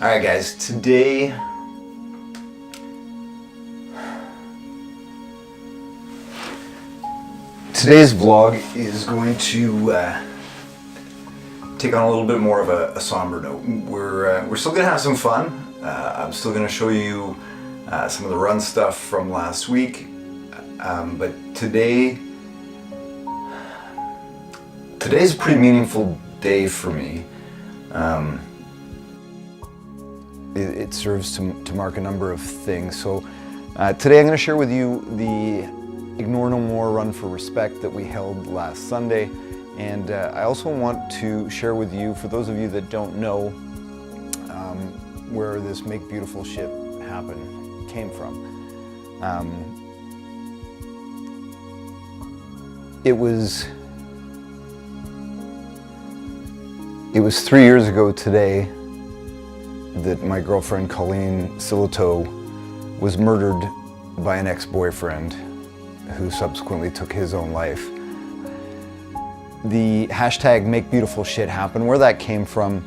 Alright guys, today's vlog is going to take on a little bit more of a somber note. We're still going to have some fun. I'm still going to show you some of the run stuff from last week. But today's a pretty meaningful day for me. It serves to mark a number of things. So today I'm going to share with you the Ignore No More Run for Respect that we held last Sunday. And I also want to share with you, for those of you that don't know, where this Make Beautiful Shit Happen came from. It was 3 years ago today that my girlfriend Colleen Sillito was murdered by an ex-boyfriend who subsequently took his own life. The hashtag Make Beautiful Shit Happen, where that came from,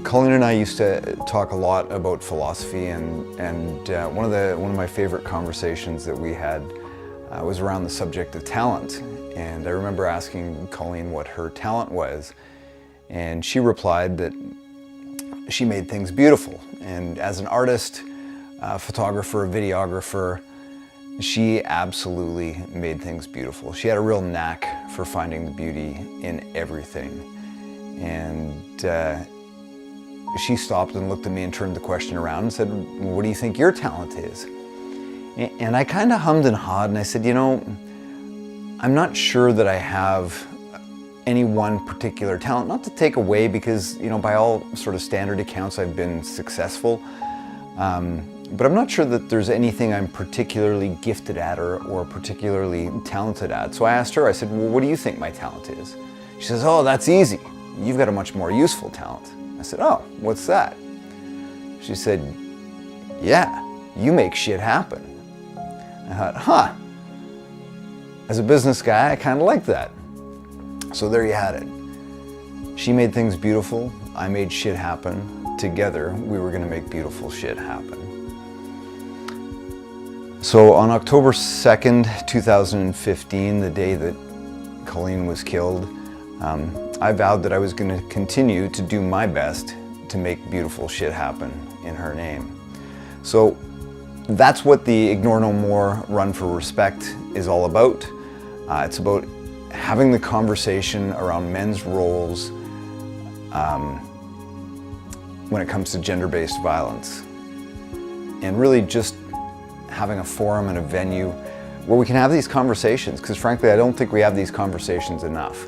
Colleen and I used to talk a lot about philosophy, and one of my favorite conversations that we had was around the subject of talent. And I remember asking Colleen what her talent was, and she replied that she made things beautiful. And as an artist, photographer, videographer, she absolutely made things beautiful. She had a real knack for finding the beauty in everything. And she stopped and looked at me and turned the question around and said, "What do you think your talent is?" And I kind of hummed and hawed, and I said, you know, I'm not sure that I have any one particular talent, not to take away, because, you know, by all sort of standard accounts I've been successful, but I'm not sure that there's anything I'm particularly gifted at or particularly talented at. So I asked her, I said, well, what do you think my talent is? She says, oh, that's easy. You've got a much more useful talent. I said, oh, what's that? She said, yeah, you make shit happen. I thought, huh, as a business guy, I kind of like that. So there you had it. She made things beautiful, I made shit happen. Together, we were gonna make beautiful shit happen. So on October 2nd, 2015, the day that Colleen was killed, I vowed that I was gonna continue to do my best to make beautiful shit happen in her name. So that's what the Ignore No More Run for Respect is all about. It's about having the conversation around men's roles when it comes to gender-based violence, and really just having a forum and a venue where we can have these conversations, because frankly I don't think we have these conversations enough,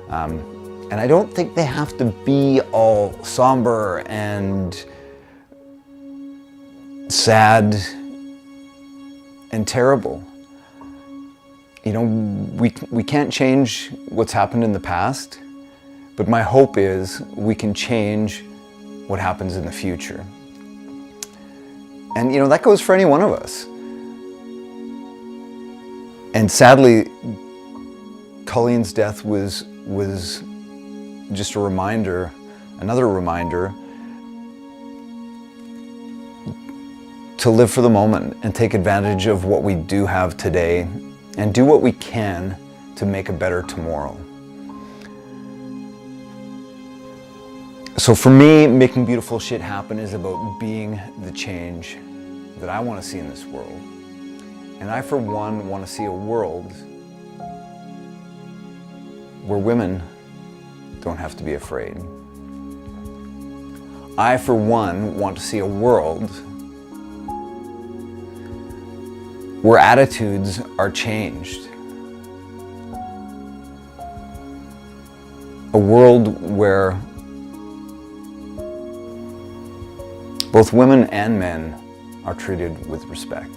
and I don't think they have to be all somber and sad and terrible. You know, we can't change what's happened in the past, but my hope is we can change what happens in the future. And you know, that goes for any one of us. And sadly, Colleen's death was just a reminder, another reminder, to live for the moment and take advantage of what we do have today and do what we can to make a better tomorrow. So for me, making beautiful shit happen is about being the change that I want to see in this world. And I, for one, want to see a world where women don't have to be afraid. I, for one, want to see a world where attitudes are changed. A world where both women and men are treated with respect.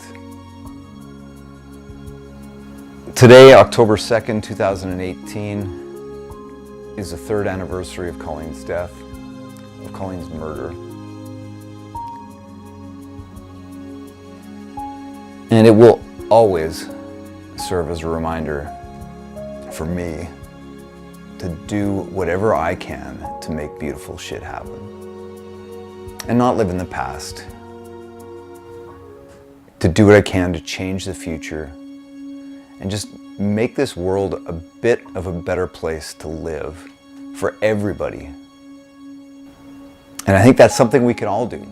Today, October 2nd, 2018, is the 3rd anniversary of Colleen's death, of Colleen's murder. And it will always serve as a reminder for me to do whatever I can to make beautiful shit happen. And not live in the past. To do what I can to change the future and just make this world a bit of a better place to live for everybody. And I think that's something we can all do.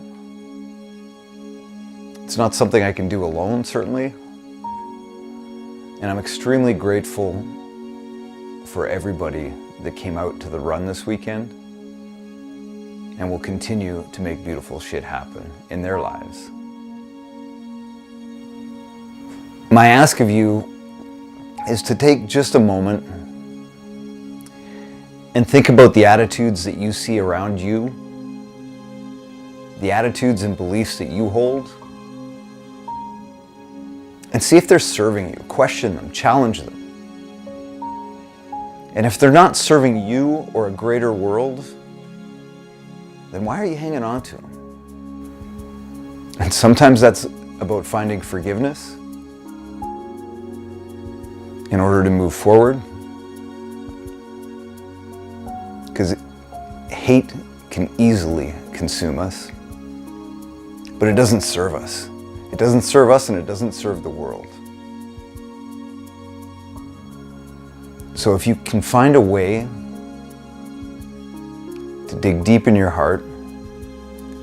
It's not something I can do alone, certainly. And I'm extremely grateful for everybody that came out to the run this weekend and will continue to make beautiful shit happen in their lives. My ask of you is to take just a moment and think about the attitudes that you see around you, the attitudes and beliefs that you hold, and see if they're serving you. Question them, challenge them. And if they're not serving you or a greater world, then why are you hanging on to them? And sometimes that's about finding forgiveness in order to move forward. Because hate can easily consume us, but it doesn't serve us. It doesn't serve us and it doesn't serve the world. So if you can find a way to dig deep in your heart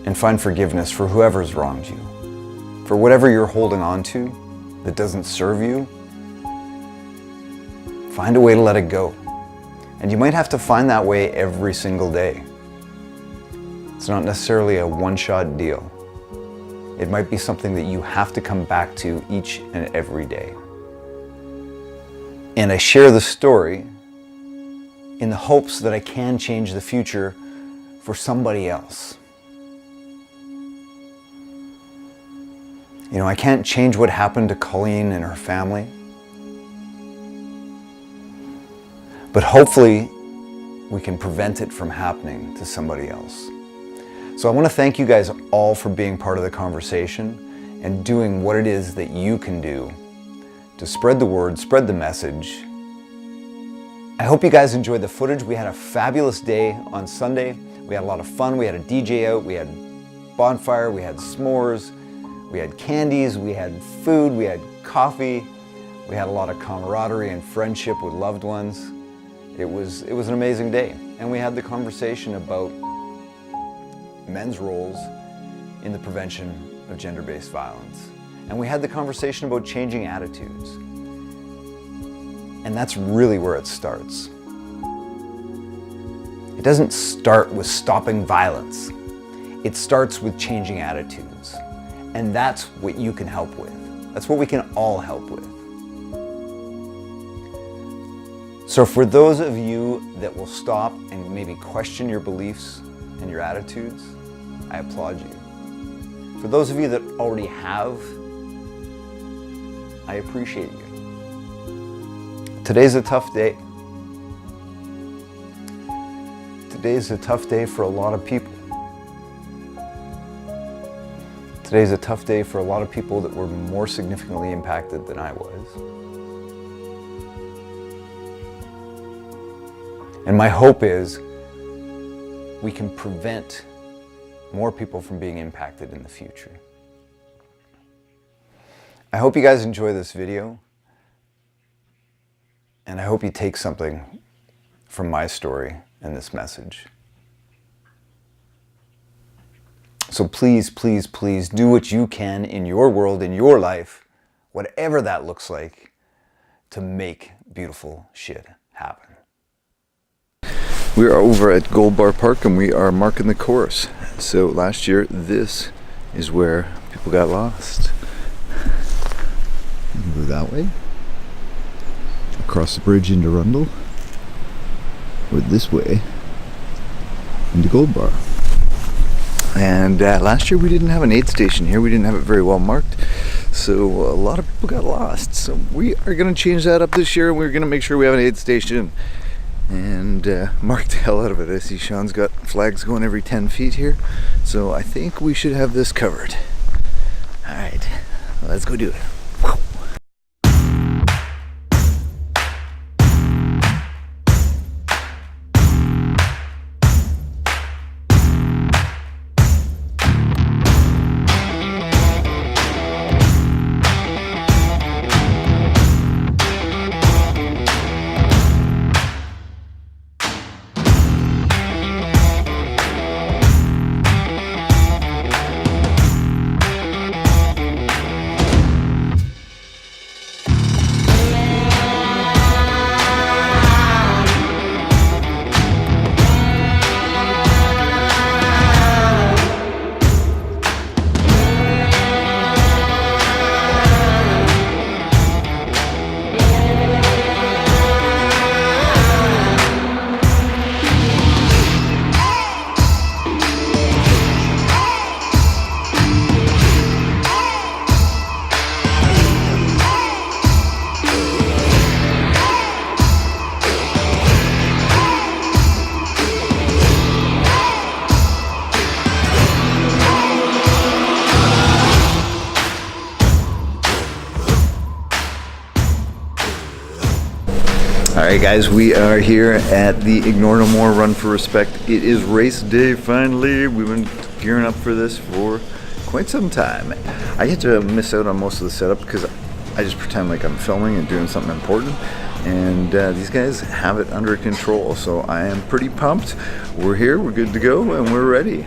and find forgiveness for whoever's wronged you, for whatever you're holding on to that doesn't serve you, find a way to let it go. And you might have to find that way every single day. It's not necessarily a one-shot deal. It might be something that you have to come back to each and every day. And I share the story in the hopes that I can change the future for somebody else. You know, I can't change what happened to Colleen and her family, but hopefully we can prevent it from happening to somebody else. So I want to thank you guys all for being part of the conversation and doing what it is that you can do to spread the word, spread the message. I hope you guys enjoyed the footage. We had a fabulous day on Sunday. We had a lot of fun. We had a DJ out, we had bonfire, we had s'mores, we had candies, we had food, we had coffee. We had a lot of camaraderie and friendship with loved ones. It was an amazing day. And we had the conversation about men's roles in the prevention of gender-based violence. And we had the conversation about changing attitudes. And that's really where it starts. It doesn't start with stopping violence. It starts with changing attitudes. And that's what you can help with. That's what we can all help with. So for those of you that will stop and maybe question your beliefs and your attitudes, I applaud you. For those of you that already have, I appreciate you. Today's a tough day. Today's a tough day for a lot of people. Today's a tough day for a lot of people that were more significantly impacted than I was. And my hope is we can prevent more people from being impacted in the future. I hope you guys enjoy this video, and I hope you take something from my story and this message. So please, please, please do what you can in your world, in your life, whatever that looks like, to make beautiful shit happen. We are over at Gold Bar Park and we are marking the course. So last year, this is where people got lost. You can go that way, across the bridge into Rundle, or this way into Gold Bar. And last year we didn't have an aid station here. We didn't have it very well marked, so a lot of people got lost. So we are going to change that up this year, and we're going to make sure we have an aid station and mark the hell out of it. I see Sean's got flags going every 10 feet here, so I think we should have this covered. All right, let's go do it. Alright guys, we are here at the Ignore No More Run for Respect. It is race day finally. We've been gearing up for this for quite some time. I get to miss out on most of the setup because I just pretend like I'm filming and doing something important, and these guys have it under control, so I am pretty pumped. We're here, we're good to go, and we're ready.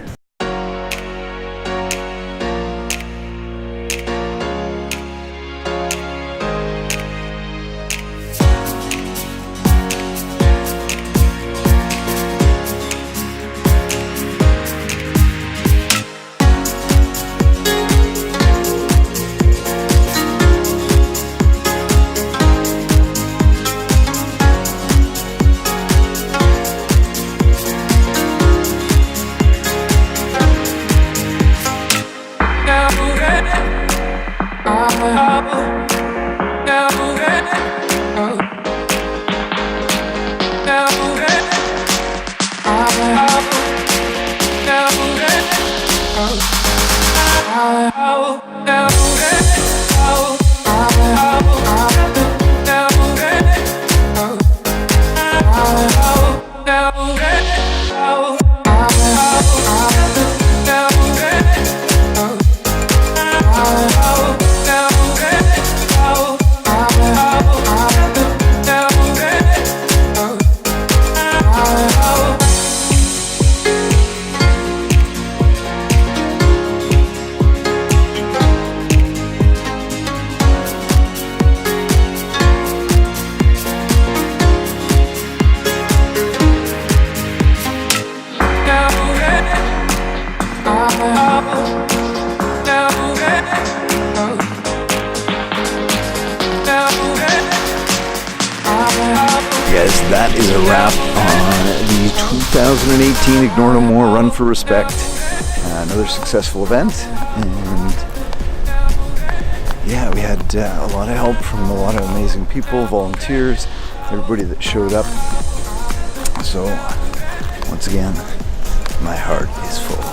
Guys, that is a wrap on the 2018 Ignore No More Run for Respect. Another successful event, and yeah, we had a lot of help from a lot of amazing people, volunteers, everybody that showed up. So once again, my heart is full.